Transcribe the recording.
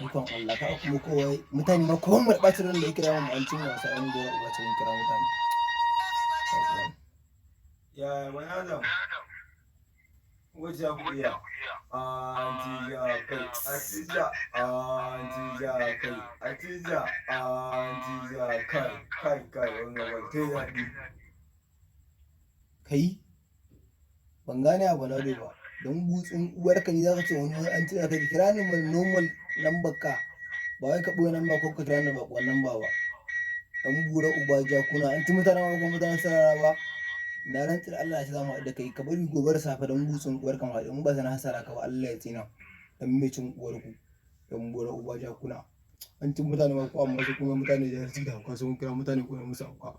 ikon Allah ka kuma kowai mutane ma kowan mu da ɓacin ran da ya kira mu an cin wasa an gora uba ce mun kira mutane. Ya wani Adam wajen ku iya antija kai antija antija kai antija antija kai wannan wai kai daɗi kai ban gane abu na ba don gutsun uwarka ni za ka ce wani an tira ka kira ni mai normal lambar ka ba wai ka ɓoye namba ko ka kira ni ba wannan ba dan bura uba jakuna an ci mutane ma ko mutane sarara ba na rantsi da Allah ya za mu haɗu da kai ka bari gobe da safe don gutsun uwarka ma in ba sana hasara ka ba Allah ya tsina dan mai cin uwarku dan bura uba jakuna an ci mutane ma ko amma su kuma mutane da su da hauka sun kira mutane ko musu hauka